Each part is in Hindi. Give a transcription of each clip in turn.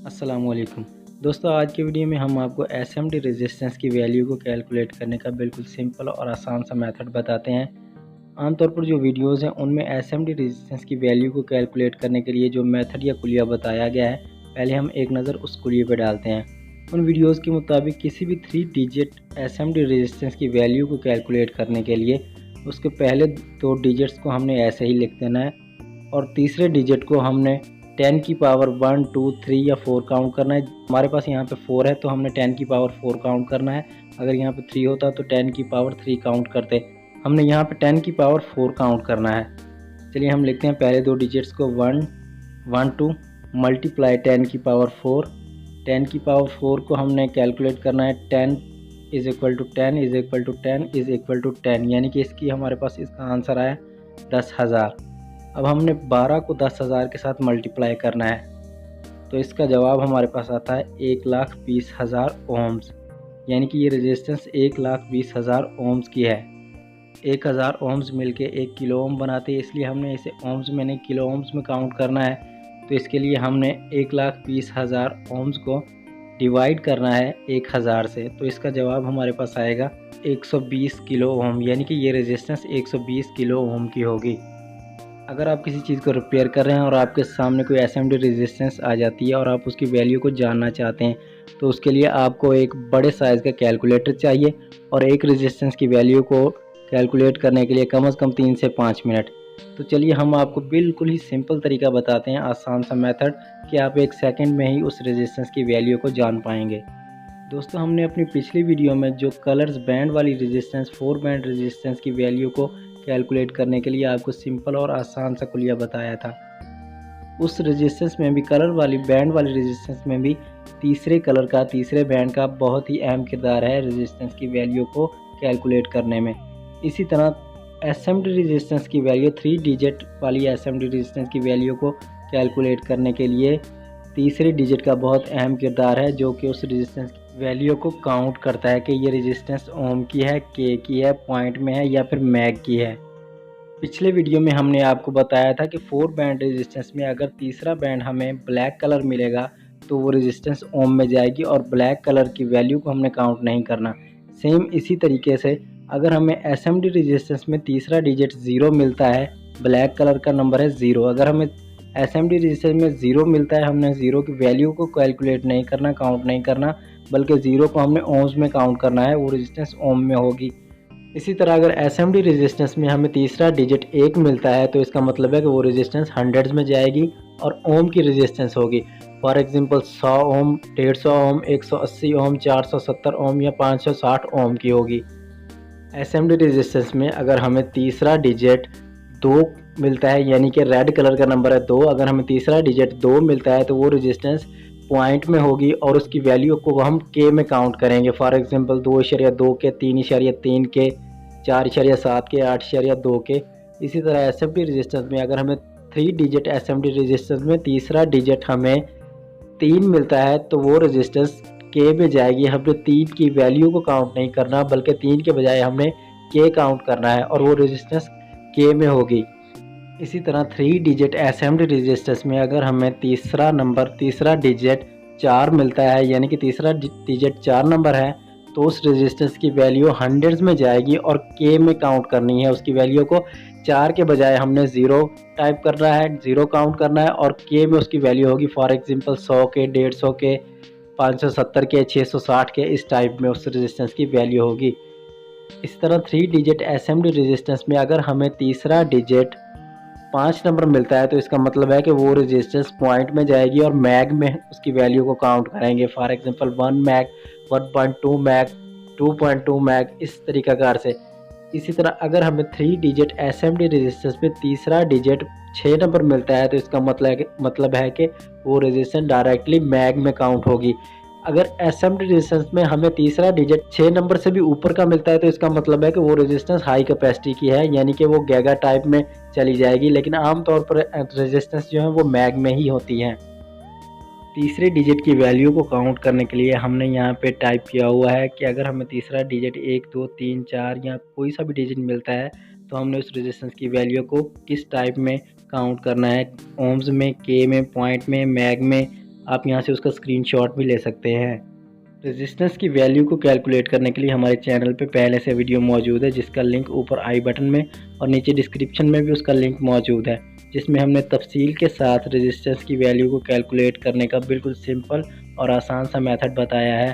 अस्सलामुअलैकुम दोस्तों, आज की वीडियो में हम आपको एसएमडी रेजिस्टेंस की वैल्यू को कैलकुलेट करने का बिल्कुल सिंपल और आसान सा मेथड बताते हैं। आमतौर पर जो वीडियोस हैं उनमें एसएमडी रेजिस्टेंस की वैल्यू को कैलकुलेट करने के लिए जो मेथड या कुलिया बताया गया है, पहले हम एक नज़र उस कुलिये पर डालते हैं। उन वीडियोस के मुताबिक किसी भी 3 डिजिट एसएमडी रेजिस्टेंस की वैल्यू को कैलकुलेट करने के लिए उसके पहले 2 डिजिट्स को हमने ऐसे ही लिख देना है और तीसरे डिजिट को हमने 10 की पावर 1, 2, 3 या 4 काउंट करना है। हमारे पास यहाँ पे 4 है तो हमने 10 की पावर 4 काउंट करना है। अगर यहाँ पे 3 होता तो 10 की पावर 3 काउंट करते। हमने यहाँ पे 10 की पावर 4 काउंट करना है। चलिए हम लिखते हैं पहले 2 डिजिट्स को 1, 1, 2 मल्टीप्लाई 10 की पावर 4। 10 की पावर 4 को हमने कैलकुलेट करना है। 10 is equal to 10 is equal to 10 is equal to 10, यानी कि इसकी हमारे पास इसका आंसर आया 10,000। अब हमने 12 को 10,000 के साथ मल्टीप्लाई करना है तो इसका जवाब हमारे पास आता है 1,20,000 ओम्स, यानी कि ये रेजिस्टेंस 1,20,000 ओम्स की है। 1,000 ओम्स मिलके 1 किलो ओम बनाते हैं, इसलिए हमने इसे ओम्स में नहीं किलो ओम्स में काउंट करना है। तो इसके लिए हमने 1,20,000 ओम्स को डिवाइड करना है 1,000 से, तो इसका जवाब हमारे पास आएगा 120 किलो ओम, यानी कि ये रेजिस्टेंस 120 किलो ओम की होगी। अगर आप किसी चीज़ को रिपेयर कर रहे हैं और आपके सामने कोई एसएमडी रेजिस्टेंस आ जाती है और आप उसकी वैल्यू को जानना चाहते हैं, तो उसके लिए आपको एक बड़े साइज़ का कैलकुलेटर चाहिए और एक रेजिस्टेंस की वैल्यू को कैलकुलेट करने के लिए कम से कम 3 से 5 मिनट। तो चलिए हम आपको बिल्कुल ही सिंपल तरीका बताते हैं, आसान सा मेथड, कि आप 1 सेकंड में ही उस रेजिस्टेंस की वैल्यू को जान पाएंगे। दोस्तों, हमने अपनी पिछली वीडियो में जो कलर्स बैंड वाली रेजिस्टेंस 4 बैंड रेजिस्टेंस की वैल्यू को कैलकुलेट करने के लिए आपको सिंपल और आसान सा कुलिया बताया था। उस रेजिस्टेंस में भी, कलर वाली बैंड वाली रेजिस्टेंस में भी तीसरे कलर का, तीसरे बैंड का बहुत ही अहम किरदार है रेजिस्टेंस की वैल्यू को कैलकुलेट करने में। इसी तरह एसएमडी रेजिस्टेंस की वैल्यू, 3 डिजिट वाली एसएमडी रेजिस्टेंस की वैल्यू को कैलकुलेट करने के लिए तीसरे डिजिट का बहुत अहम किरदार है, जो कि उस रेजिस्टेंस की वैल्यू को काउंट करता है कि ये रेजिस्टेंस ओम की है, के की है, पॉइंट में है या फिर मैग की है। पिछले वीडियो में हमने आपको बताया था कि 4 बैंड रेजिस्टेंस में अगर तीसरा बैंड हमें ब्लैक कलर मिलेगा तो वो रेजिस्टेंस ओम में जाएगी और ब्लैक कलर की वैल्यू को हमने काउंट नहीं करना। सेम इसी तरीके से अगर हमें एसएमडी रेजिस्टेंस में तीसरा डिजिट 0 मिलता है, ब्लैक कलर का नंबर है 0, अगर हमें एसएमडी रेजिस्टेंस में 0 मिलता है, हमने 0 की वैल्यू को कैलकुलेट नहीं करना, काउंट नहीं करना, बल्कि 0 को हमने ओम्स में काउंट करना है, वो रेजिस्टेंस ओम में होगी। इसी तरह अगर एसएमडी रेजिस्टेंस में हमें तीसरा डिजिट 1 मिलता है तो इसका मतलब है कि वो रेजिस्टेंस हंड्रेड्स में जाएगी और ओम की रेजिस्टेंस होगी। फॉर एग्जांपल 100 ओम, 150 ओम, 180 ओम, 470 ओम या 560 ओम की होगी। एसएमडी रेजिस्टेंस में अगर हमें तीसरा डिजिट 2 मिलता है, यानी कि रेड कलर का नंबर है 2, अगर हमें तीसरा डिजिट 2 मिलता है तो वो रेजिस्टेंस पॉइंट में होगी और उसकी वैल्यू को हम के में काउंट करेंगे। फॉर एग्जांपल 2.2 के, 3.3 के, 4.7 के, 8.2 के। इसी तरह एसएमडी रेजिस्टेंस में अगर हमें 3 डिजिट एसएमडी रेजिस्टेंस में तीसरा डिजिट हमें 3 मिलता है तो वो रेजिस्टेंस के में जाएगी। हमने 3 की वैल्यू को काउंट नहीं करना, बल्कि 3 के बजाय हमने के काउंट करना है और वो रेजिस्टेंस के में होगी। इसी तरह 3 डिजिट एसएमडी रेजिस्टेंस में अगर हमें तीसरा डिजिट 4 मिलता है, यानी कि तीसरा डिजिट 4 नंबर है, तो उस रेजिस्टेंस की वैल्यू हंड्रेड्स में जाएगी और के में काउंट करनी है। उसकी वैल्यू को 4 के बजाय हमने 0 टाइप करना है, 0 काउंट करना है और के में उसकी वैल्यू होगी फॉर एग्जांपल 100 के, 150 के, 570 के, 660 के, इस टाइप में उस रेजिस्टेंस की वैल्यू होगी। इस तरह 3 डिजिट एसएमडी रेजिस्टेंस में अगर हमें तीसरा डिजिट 5 नंबर मिलता है तो इसका मतलब है कि वो रेजिस्टेंस पॉइंट में जाएगी और मैग में उसकी वैल्यू को काउंट करेंगे। For example 1 mag, 1.2 mag, 2.2 mag, इस तरीकाकार से। इसी तरह अगर हमें 3 डिजिट एसएमडी रेजिस्टेंस में तीसरा डिजिट 6 नंबर मिलता है तो इसका मतलब है कि वो रेजिस्टेंस डायरेक्टली मैग में काउंट होगी। अगर एसएमडी रेजिस्टेंस में हमें तीसरा डिजिट 6 नंबर से भी ऊपर का मिलता है तो इसका मतलब है कि वो रेजिस्टेंस हाई कैपेसिटी की है, यानी कि वो गैगा टाइप में चली जाएगी, लेकिन आमतौर पर रेजिस्टेंस जो है वो मैग में ही होती हैं। तीसरे डिजिट की वैल्यू को काउंट करने के लिए हमने यहाँ पे टाइप किया हुआ है कि अगर हमें तीसरा डिजिट 1, 2, 3, 4 या कोई सा भी डिजिट मिलता है तो हमने उस रेजिस्टेंस की वैल्यू को किस टाइप में काउंट करना है, ओम्स में, के में, पॉइंट में, मैग में, आप यहाँ से उसका स्क्रीनशॉट भी ले सकते हैं। रेजिस्टेंस की वैल्यू को कैलकुलेट करने के लिए हमारे चैनल पे पहले से वीडियो मौजूद है, जिसका लिंक ऊपर आई बटन में और नीचे डिस्क्रिप्शन में भी उसका लिंक मौजूद है, जिसमें हमने तफसील के साथ रेजिस्टेंस की वैल्यू को कैलकुलेट करने का बिल्कुल सिंपल और आसान सा मेथड बताया है।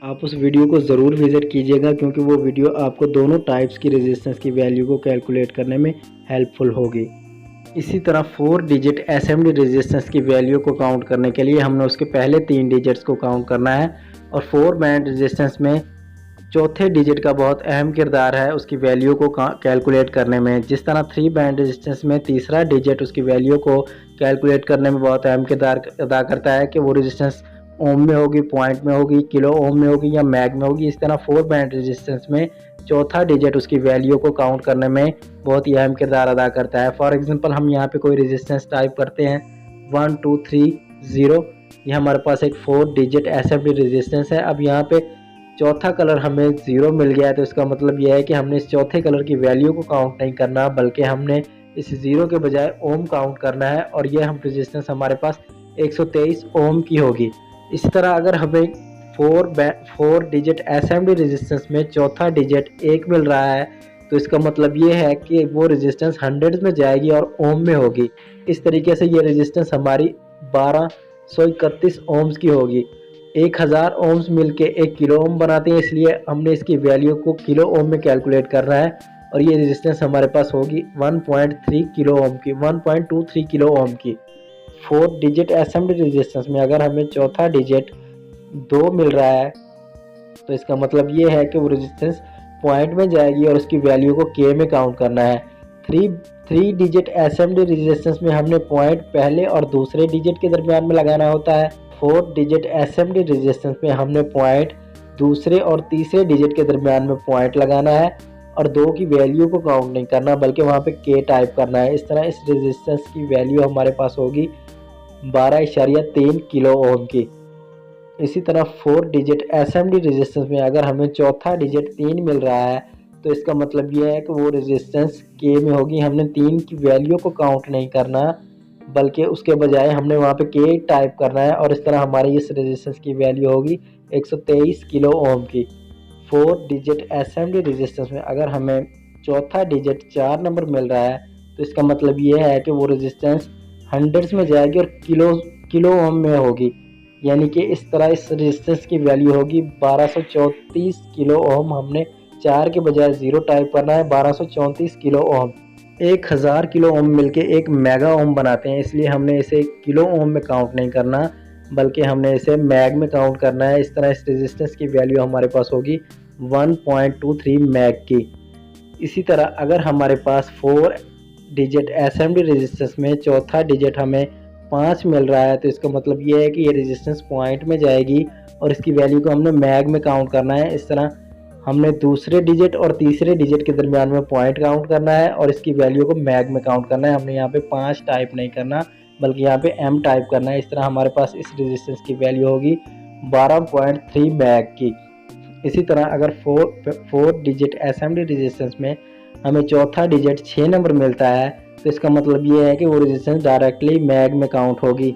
आप उस वीडियो को ज़रूर विज़िट कीजिएगा, क्योंकि वो वीडियो आपको दोनों टाइप्स की रेजिस्टेंस की वैल्यू को कैलकुलेट करने में हेल्पफुल होगी। इसी तरह 4 डिजिट एसएमडी रेजिस्टेंस की वैल्यू को काउंट करने के लिए हमने उसके पहले 3 डिजिट्स को काउंट करना है, और 4 बैंड रेजिस्टेंस में चौथे डिजिट का बहुत अहम किरदार है उसकी वैल्यू को कैलकुलेट करने में। जिस तरह 3 बैंड रेजिस्टेंस में तीसरा डिजिट उसकी वैल्यू को कैलकुलेट करने में बहुत अहम किरदार अदा करता है कि वो रेजिस्टेंस ओम में होगी, पॉइंट में होगी, किलो ओम में होगी या मैग में होगी। इस तरह 4 बैंड रेजिस्टेंस में चौथा डिजिट उसकी वैल्यू को काउंट करने में बहुत ही अहम किरदार अदा करता है। फॉर एग्जांपल हम यहाँ पे कोई रेजिस्टेंस टाइप करते हैं 1 2 3 0, ये हमारे पास एक 4 डिजिट एसएफडी रेजिस्टेंस है। अब यहाँ पे चौथा कलर हमें 0 मिल गया है, तो इसका मतलब यह है कि हमने इस चौथे कलर की वैल्यू को काउंट नहीं करना, बल्कि हमने इस 0 के बजाय ओम काउंट करना है, और यह हम रेजिस्टेंस हमारे पास 123 ओम की होगी। इस तरह अगर हमें 4 डिजिट एसएमडी रेजिस्टेंस में चौथा डिजिट 1 मिल रहा है, तो इसका मतलब ये है कि वो रेजिस्टेंस हंड्रेड्स में जाएगी और ओम में होगी। इस तरीके से ये रेजिस्टेंस हमारी 1231 ओम्स की होगी। 1000 ओम्स मिलके 1 किलो ओम बनाते हैं, इसलिए हमने इसकी वैल्यू को किलो ओम में कैलकुलेट करना है, और ये रेजिस्टेंस हमारे पास होगी 1.3 किलो ओम की, 1.23 किलो ओम की। 4 डिजिट एसएमडी रेजिस्टेंस में अगर हमें चौथा डिजिट 2 मिल रहा है, तो इसका मतलब ये है कि वो रेजिस्टेंस पॉइंट में जाएगी और उसकी वैल्यू को के में काउंट करना है। 3 डिजिट एसएमडी रेजिस्टेंस में हमने पॉइंट पहले और दूसरे डिजिट के दरमियान में लगाना होता है। 4 डिजिट एसएमडी रेजिस्टेंस में हमने पॉइंट दूसरे और तीसरे डिजिट के दरमियान में पॉइंट लगाना है, और 2 की वैल्यू को काउंट नहीं करना, बल्कि वहाँ पे के टाइप करना है। इस तरह इस रेजिस्टेंस की वैल्यू हमारे पास होगी 12.3 किलो ओम की। इसी तरह 4 डिजिट एसएमडी रेजिस्टेंस में अगर हमें चौथा डिजिट 3 मिल रहा है, तो इसका मतलब यह है कि वो रेजिस्टेंस के में होगी। हमने 3 की वैल्यू को काउंट नहीं करना, बल्कि उसके बजाय हमने वहाँ पे के टाइप करना है, और इस तरह हमारी इस रेजिस्टेंस की वैल्यू होगी 123 किलो ओम की। 4 डिजिट एसएमडी रेजिस्टेंस में अगर हमें चौथा डिजिट 4 नंबर मिल रहा है, तो इसका मतलब ये है कि वो रेजिस्टेंस हंड्रेड्स में जाएगी और किलो ओम में होगी, यानी कि इस तरह इस रेजिस्टेंस की वैल्यू होगी 1234 किलो ओम। हमने 4 के बजाय 0 टाइप करना है, 1234 किलो ओम। 1000 किलो ओम मिलके एक मेगा ओम बनाते हैं, इसलिए हमने इसे किलो ओम में काउंट नहीं करना, बल्कि हमने इसे मैग में काउंट करना है। इस तरह इस रेजिस्टेंस की वैल्यू हमारे पास होगी 1.23 मैग की। इसी तरह अगर हमारे पास 4 डिजिट एसएमडी रेजिस्टेंस में चौथा डिजिट हमें 5 मिल रहा है, तो इसका मतलब ये है कि ये रेजिस्टेंस पॉइंट में जाएगी और इसकी वैल्यू को हमने मैग में काउंट करना है। इस तरह हमने दूसरे डिजिट और तीसरे डिजिट के दरमियान में पॉइंट काउंट करना है और इसकी वैल्यू को मैग में काउंट करना है। हमने यहाँ पे 5 टाइप नहीं करना, बल्कि यहाँ पे एम टाइप करना है। इस तरह हमारे पास इस रेजिस्टेंस की वैल्यू होगी 12.3 मैग की। इसी तरह अगर 4 डिजिट एसएमडी रेजिस्टेंस में हमें चौथा डिजिट 6 नंबर मिलता है, तो इसका मतलब ये है कि वो रेजिस्टेंस डायरेक्टली मैग में काउंट होगी,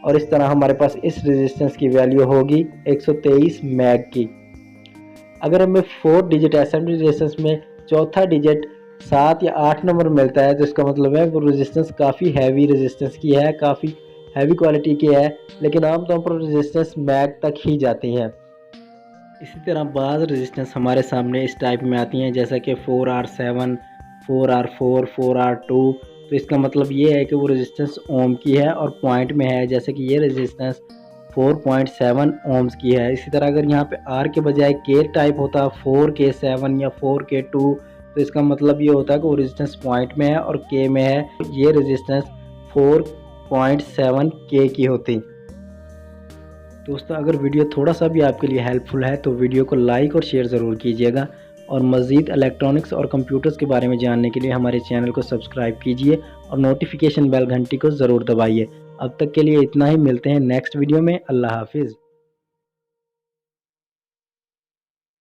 और इस तरह हमारे पास इस रेजिस्टेंस की वैल्यू होगी 123 मैग की। अगर हमें 4 डिजिट एसएमडी रेजिस्टेंस में चौथा डिजिट 7 या 8 नंबर मिलता है, तो इसका मतलब है वो रेजिस्टेंस काफ़ी हैवी रेजिस्टेंस की है, काफ़ी हैवी क्वालिटी की है, लेकिन आमतौर पर रेजिस्टेंस मैग तक ही जाती हैं। इसी तरह बाज़ रेजिस्टेंस हमारे सामने इस टाइप में आती हैं, जैसा कि 4R7, 4R4, 4R2। तो इसका मतलब ये है कि वो रेजिस्टेंस ओम की है और पॉइंट में है, जैसे कि ये रेजिस्टेंस 4.7 ओम्स की है। इसी तरह अगर यहाँ पे R के बजाय K टाइप होता 4K7 या 4K2, तो इसका मतलब ये होता है कि वो रेजिस्टेंस पॉइंट में है और K में है। ये रेजिस्टेंस 4.7 K की होती। दोस्तों अगर वीडियो थोड़ा सा भी आपके लिए हेल्पफुल है तो वीडियो को लाइक और शेयर ज़रूर कीजिएगा, और मज़ीद इलेक्ट्रॉनिक्स और कंप्यूटर्स के बारे में जानने के लिए हमारे चैनल को सब्सक्राइब कीजिए और नोटिफिकेशन बेल घंटी को ज़रूर दबाइए। अब तक के लिए इतना ही, मिलते हैं नेक्स्ट वीडियो में। अल्लाह हाफिज़।